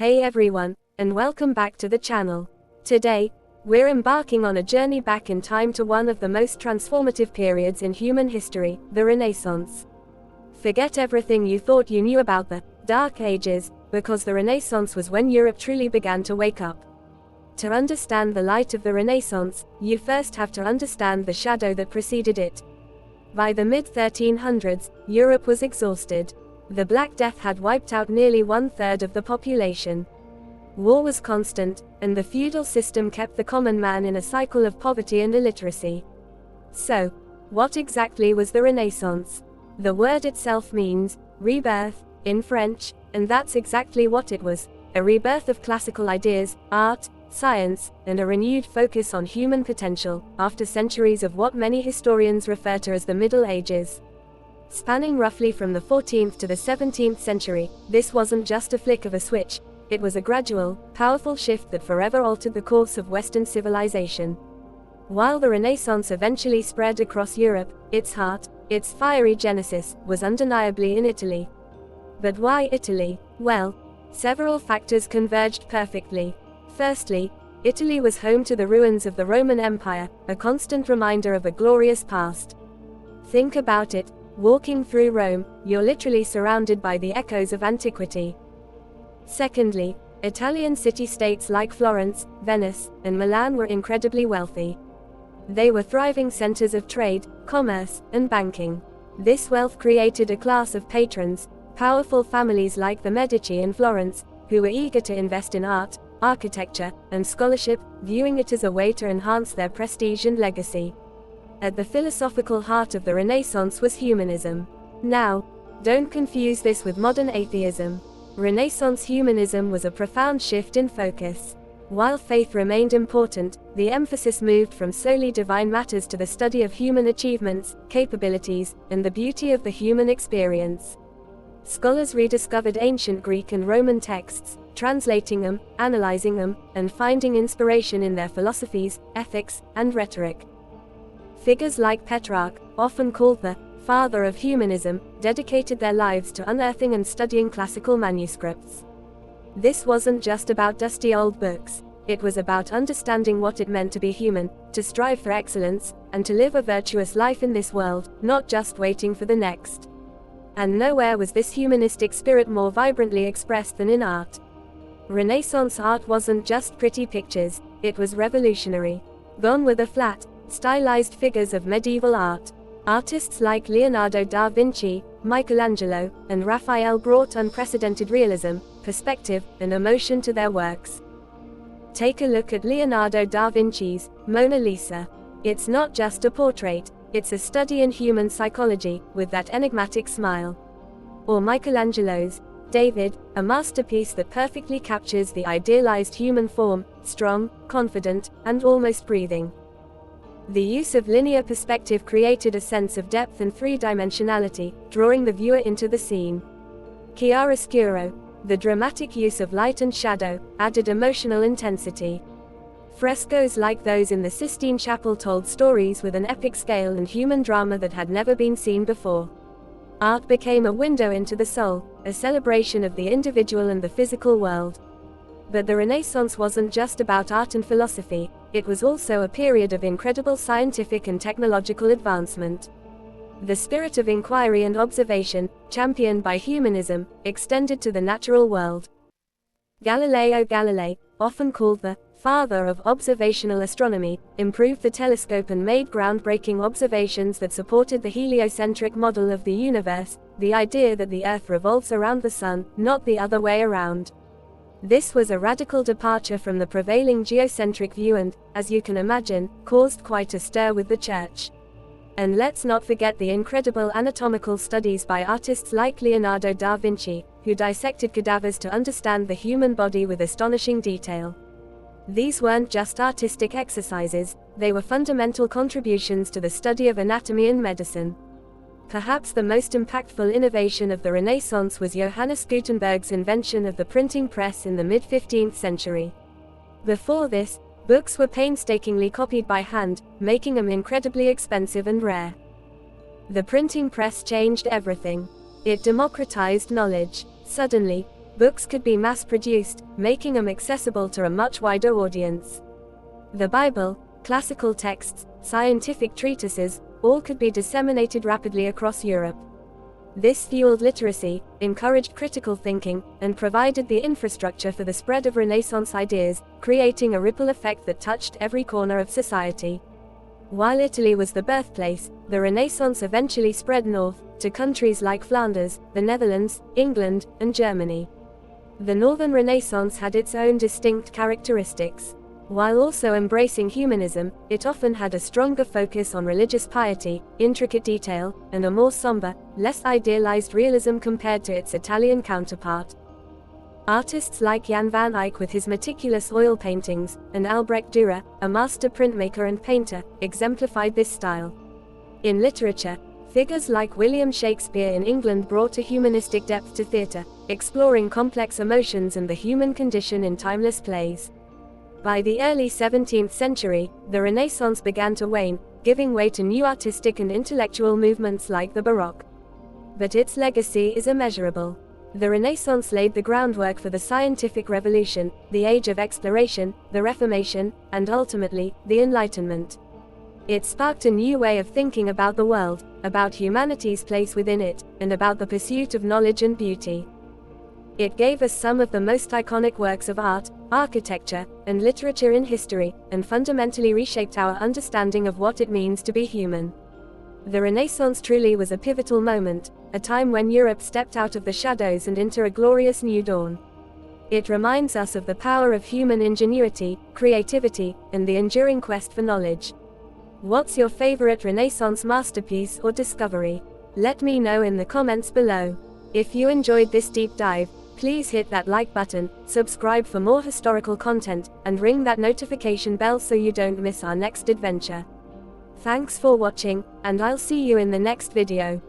Hey everyone, and welcome back to the channel. Today, we're embarking on a journey back in time to one of the most transformative periods in human history, the Renaissance. Forget everything you thought you knew about the Dark Ages, because the Renaissance was when Europe truly began to wake up. To understand the light of the Renaissance, you first have to understand the shadow that preceded it. By the mid-1300s, Europe was exhausted. The Black Death had wiped out nearly one-third of the population. War was constant, and the feudal system kept the common man in a cycle of poverty and illiteracy. So, what exactly was the Renaissance? The word itself means rebirth in French, and that's exactly what it was: a rebirth of classical ideas, art, science, and a renewed focus on human potential, after centuries of what many historians refer to as the Middle Ages. Spanning roughly from the 14th to the 17th century, this wasn't just a flick of a switch, it was a gradual, powerful shift that forever altered the course of Western civilization. While the Renaissance eventually spread across Europe, its heart, its fiery genesis, was undeniably in Italy. But why Italy? Well, several factors converged perfectly. Firstly, Italy was home to the ruins of the Roman Empire, a constant reminder of a glorious past. Think about it. Walking through Rome, you're literally surrounded by the echoes of antiquity. Secondly, Italian city-states like Florence, Venice, and Milan were incredibly wealthy. They were thriving centers of trade, commerce, and banking. This wealth created a class of patrons, powerful families like the Medici in Florence, who were eager to invest in art, architecture, and scholarship, viewing it as a way to enhance their prestige and legacy. At the philosophical heart of the Renaissance was humanism. Now, don't confuse this with modern atheism. Renaissance humanism was a profound shift in focus. While faith remained important, the emphasis moved from solely divine matters to the study of human achievements, capabilities, and the beauty of the human experience. Scholars rediscovered ancient Greek and Roman texts, translating them, analyzing them, and finding inspiration in their philosophies, ethics, and rhetoric. Figures like Petrarch, often called the father of humanism, dedicated their lives to unearthing and studying classical manuscripts. This wasn't just about dusty old books, it was about understanding what it meant to be human, to strive for excellence, and to live a virtuous life in this world, not just waiting for the next. And nowhere was this humanistic spirit more vibrantly expressed than in art. Renaissance art wasn't just pretty pictures, it was revolutionary. Gone were the flat, stylized figures of medieval art. Artists like Leonardo da Vinci, Michelangelo, and Raphael brought unprecedented realism, perspective, and emotion to their works. Take a look at Leonardo da Vinci's Mona Lisa. It's not just a portrait, it's a study in human psychology, with that enigmatic smile. Or Michelangelo's David, a masterpiece that perfectly captures the idealized human form, strong, confident, and almost breathing. The use of linear perspective created a sense of depth and three-dimensionality, drawing the viewer into the scene. Chiaroscuro, the dramatic use of light and shadow, added emotional intensity. Frescoes like those in the Sistine Chapel told stories with an epic scale and human drama that had never been seen before. Art became a window into the soul, a celebration of the individual and the physical world. But the Renaissance wasn't just about art and philosophy, it was also a period of incredible scientific and technological advancement. The spirit of inquiry and observation, championed by humanism, extended to the natural world. Galileo Galilei, often called the father of observational astronomy, improved the telescope and made groundbreaking observations that supported the heliocentric model of the universe, the idea that the Earth revolves around the Sun, not the other way around. This was a radical departure from the prevailing geocentric view and, as you can imagine, caused quite a stir with the Church. And let's not forget the incredible anatomical studies by artists like Leonardo da Vinci, who dissected cadavers to understand the human body with astonishing detail. These weren't just artistic exercises, they were fundamental contributions to the study of anatomy and medicine. Perhaps the most impactful innovation of the Renaissance was Johannes Gutenberg's invention of the printing press in the mid-15th century. Before this, books were painstakingly copied by hand, making them incredibly expensive and rare. The printing press changed everything. It democratized knowledge. Suddenly, Books could be mass-produced, making them accessible to a much wider audience. The Bible, classical texts, scientific treatises, all could be disseminated rapidly across Europe. This fueled literacy, encouraged critical thinking, and provided the infrastructure for the spread of Renaissance ideas, creating a ripple effect that touched every corner of society. While Italy was the birthplace, the Renaissance eventually spread north, to countries like Flanders, the Netherlands, England, and Germany. The Northern Renaissance had its own distinct characteristics. While also embracing humanism, it often had a stronger focus on religious piety, intricate detail, and a more somber, less idealized realism compared to its Italian counterpart. Artists like Jan van Eyck with his meticulous oil paintings, and Albrecht Dürer, a master printmaker and painter, exemplified this style. In literature, figures like William Shakespeare in England brought a humanistic depth to theatre, exploring complex emotions and the human condition in timeless plays. By the early 17th century, the Renaissance began to wane, giving way to new artistic and intellectual movements like the Baroque. But its legacy is immeasurable. The Renaissance laid the groundwork for the scientific revolution, the Age of Exploration, the Reformation, and ultimately, the Enlightenment. It sparked a new way of thinking about the world, about humanity's place within it, and about the pursuit of knowledge and beauty. It gave us some of the most iconic works of art, architecture, and literature in history, and fundamentally reshaped our understanding of what it means to be human. The Renaissance truly was a pivotal moment, a time when Europe stepped out of the shadows and into a glorious new dawn. It reminds us of the power of human ingenuity, creativity, and the enduring quest for knowledge. What's your favorite Renaissance masterpiece or discovery? Let me know in the comments below. If you enjoyed this deep dive, please hit that like button, subscribe for more historical content, and ring that notification bell so you don't miss our next adventure. Thanks for watching, and I'll see you in the next video.